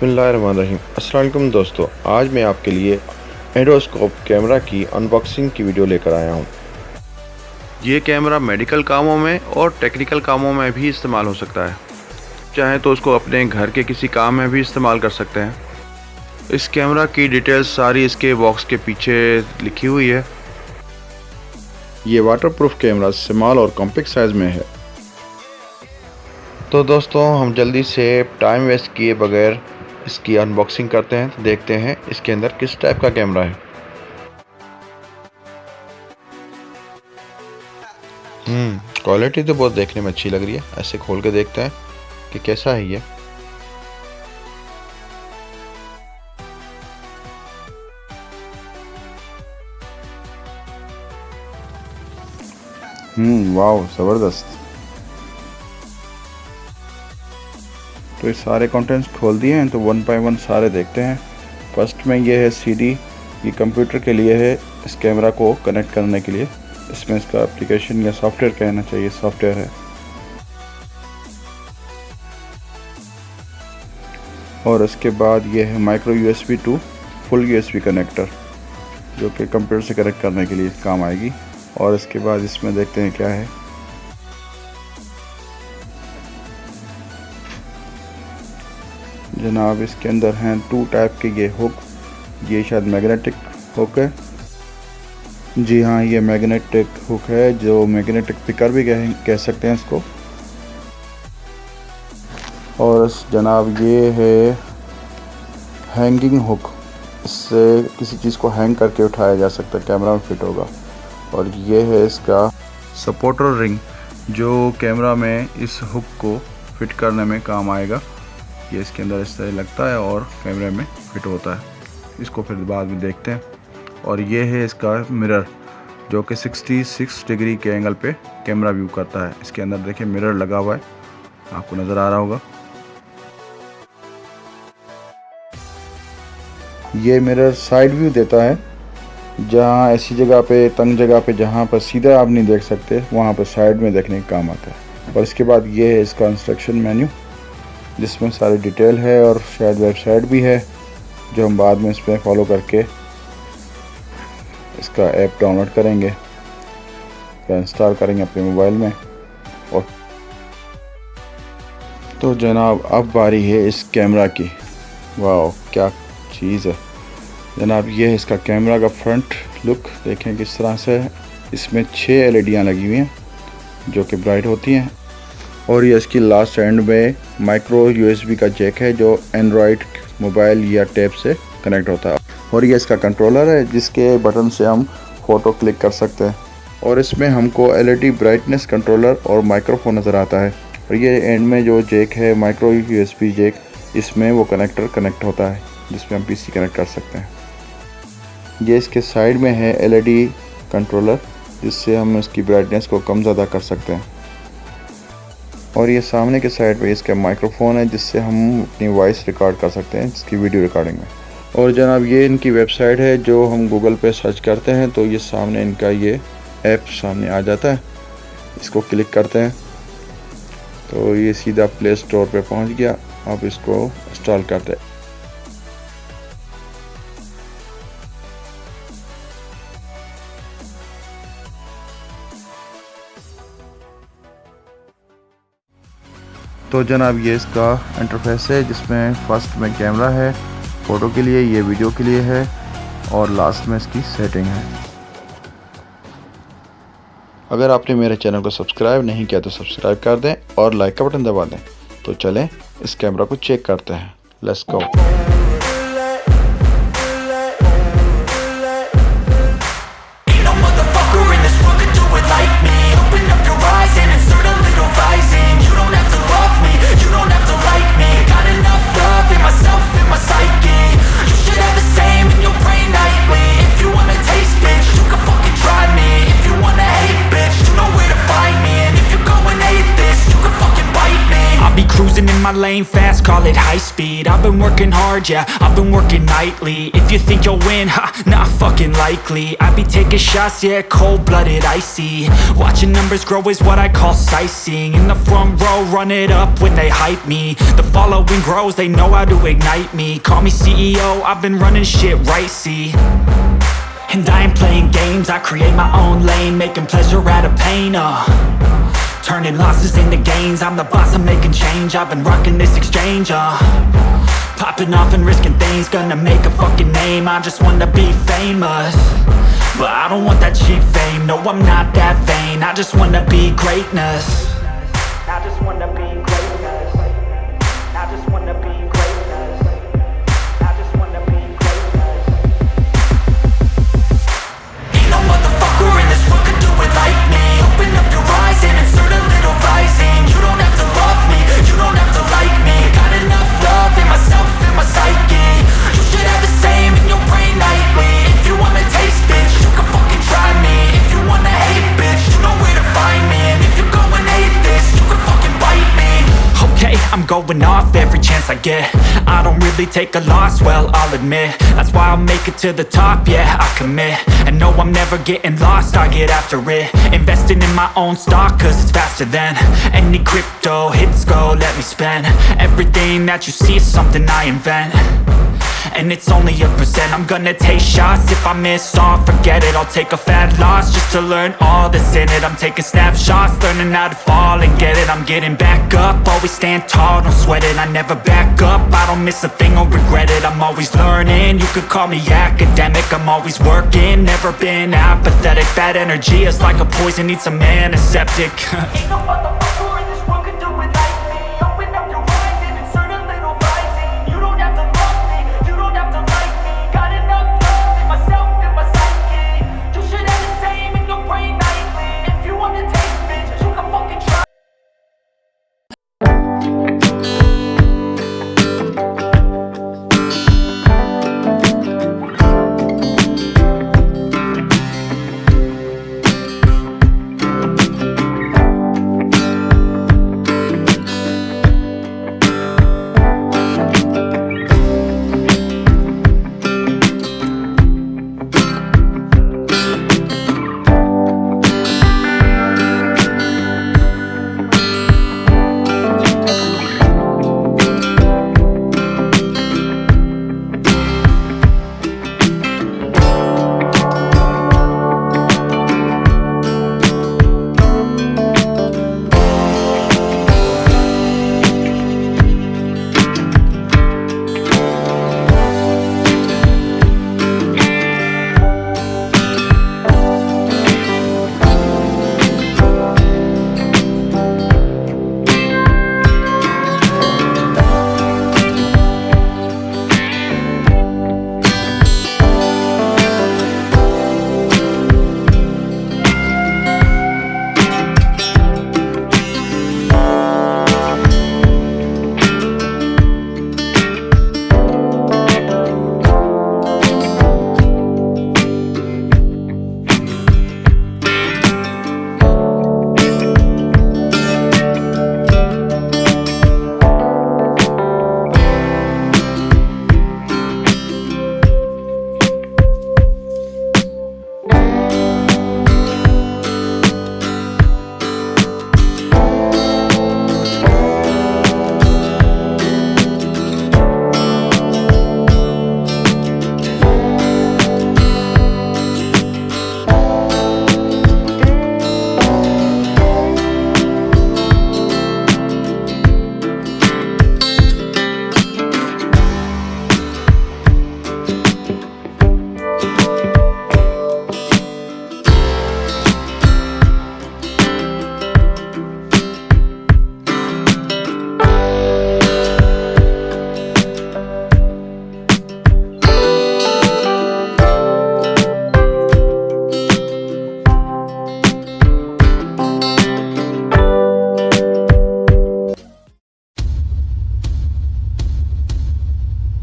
बिस्मिल्लाहिर्रहमानिर्रहीम। अस्सलाम वालेकुम दोस्तों, आज मैं आपके लिए एंडोस्कोप कैमरा की अनबॉक्सिंग की वीडियो लेकर आया हूँ। ये कैमरा मेडिकल कामों में और टेक्निकल कामों में भी इस्तेमाल हो सकता है। चाहे तो उसको अपने घर के किसी काम में भी इस्तेमाल कर सकते हैं। इस कैमरा की डिटेल्स सारी इसके बॉक्स के पीछे लिखी हुई है। ये वाटरप्रूफ कैमरा स्मॉल और कॉम्पैक्ट साइज़ में है। तो दोस्तों, हम जल्दी से टाइम वेस्ट किए बगैर इसकी अनबॉक्सिंग करते हैं। तो देखते हैं इसके अंदर किस टाइप का कैमरा है। क्वालिटी तो बहुत देखने में अच्छी लग रही है। ऐसे खोल के देखते हैं कि कैसा है ये। वाह, ज़बरदस्त। तो ये सारे कंटेंट्स खोल दिए हैं, तो वन बाय वन सारे देखते हैं। फर्स्ट में ये है सीडी, ये कंप्यूटर के लिए है, इस कैमरा को कनेक्ट करने के लिए। इसमें इसका एप्लीकेशन या सॉफ्टवेयर कहना चाहिए, सॉफ्टवेयर है। और इसके बाद ये है micro USB to full USB connector, जो कि कंप्यूटर से कनेक्ट करने के लिए काम आएगी। और इसके बाद इसमें देखते हैं क्या है। जनाब, इसके अंदर हैं 2 टाइप के ये हुक। ये शायद मैग्नेटिक हुक है। जी हाँ, ये मैग्नेटिक हुक है, जो मैग्नेटिक पिकर भी कह सकते हैं इसको। और जनाब, ये है हैंगिंग हुक। इससे किसी चीज़ को हैंग करके उठाया जा सकता है, कैमरा में फिट होगा। और ये है इसका सपोर्टर रिंग, जो कैमरा में इस हुक को फिट करने में काम आएगा। ये इसके अंदर इस तरह लगता है और कैमरे में फिट होता है। इसको फिर बाद में देखते हैं। और ये है इसका मिरर, जो कि 66 डिग्री के एंगल पे कैमरा व्यू करता है। इसके अंदर देखिए मिरर लगा हुआ है, आपको नज़र आ रहा होगा। ये मिरर साइड व्यू देता है, जहाँ ऐसी जगह पे, तंग जगह पे, जहाँ पर सीधा आप नहीं देख सकते, वहाँ पर साइड में देखने का काम आता है। और इसके बाद ये है इसका इंस्ट्रक्शन मेन्यू, जिसमें सारी डिटेल है और शायद वेबसाइट भी है, जो हम बाद में इस पर फॉलो करके इसका ऐप डाउनलोड करेंगे या इंस्टॉल करेंगे अपने मोबाइल में। और तो जनाब, अब बारी है इस कैमरा की। वाह, क्या चीज़ है जनाब। ये है इसका कैमरा का फ्रंट लुक, देखें किस तरह से है। इसमें 6 LEDयाँ लगी हुई हैं, जो कि ब्राइट होती हैं। और ये इसकी लास्ट एंड में माइक्रो USB का जैक है, जो एंड्रॉयड मोबाइल या टैब से कनेक्ट होता है। और ये इसका कंट्रोलर है, जिसके बटन से हम फ़ोटो क्लिक कर सकते हैं। और इसमें हमको LED ब्राइटनेस कंट्रोलर और माइक्रोफोन नज़र आता है। और ये एंड में जो जैक है, माइक्रो USB जैक, इसमें वो कनेक्टर कनेक्ट होता है, जिसमें हम PC कनेक्ट कर सकते हैं। ये इसके साइड में है LED कंट्रोलर, जिससे हम इसकी ब्राइटनेस को कम ज़्यादा कर सकते हैं। और ये सामने के साइड पे इसका माइक्रोफोन है, जिससे हम अपनी वॉइस रिकॉर्ड कर सकते हैं इसकी वीडियो रिकॉर्डिंग में। और जनाब, ये इनकी वेबसाइट है, जो हम गूगल पे सर्च करते हैं तो ये सामने इनका ये ऐप सामने आ जाता है। इसको क्लिक करते हैं तो ये सीधा प्ले स्टोर पे पहुंच गया। आप इसको इंस्टॉल करते हैं। तो जनाब, ये इसका इंटरफेस है, जिसमें फर्स्ट में कैमरा है फ़ोटो के लिए, ये वीडियो के लिए है, और लास्ट में इसकी सेटिंग है। अगर आपने मेरे चैनल को सब्सक्राइब नहीं किया तो सब्सक्राइब कर दें और लाइक का बटन दबा दें। तो चलें इस कैमरा को चेक करते हैं। Let's go. Cruising in my lane fast, call it high speed. I've been working hard, yeah, I've been working nightly. If you think you'll win, ha, not fucking likely. I be taking shots, yeah, cold-blooded, icy. Watching numbers grow is what I call sightseeing. In the front row, run it up when they hype me. The following grows, they know how to ignite me. Call me CEO, I've been running shit right, see. And I ain't playing games, I create my own lane, making pleasure out of pain, turning losses into gains. I'm the boss, I'm making change. I've been rocking this exchange, popping off and risking things. Gonna make a fucking name. I just wanna be famous, but I don't want that cheap fame. No, I'm not that vain. I just wanna be greatness. I just wanna be greatness. I just wanna be greatness. I just wanna be greatness. Ain't no motherfucker in this world could do it like me. Open up your eyes and insert a little rising. You don't have to love me, you don't have to like me. Got enough love in myself, in my psyche. You should have the same in your brain nightly. If you wanna taste, bitch, you can fucking try me. If you wanna hate, bitch, you know where to find me. And if you go and hate this, you can fucking bite me. Okay, I'm going off every chance I get. I don't really take a loss, well, I'll admit. That's why I'll make it to the top, yeah, I commit. And no, I'm never getting lost, I get after it. Investing in my own stock, cause it's faster than any crypto hits go, let me spend. Everything that you see is something I invent, and it's only a percent. I'm gonna take shots, if I miss all, forget it. I'll take a fat loss just to learn all that's in it. I'm taking snapshots, learning how to fall and get it. I'm getting back up, always stand tall, don't sweat it. I never back up, I don't miss a thing or regret it. I'm always learning, you could call me academic. I'm always working, never been apathetic. Bad energy is like a poison, needs a antiseptic. Ain't no motherfucker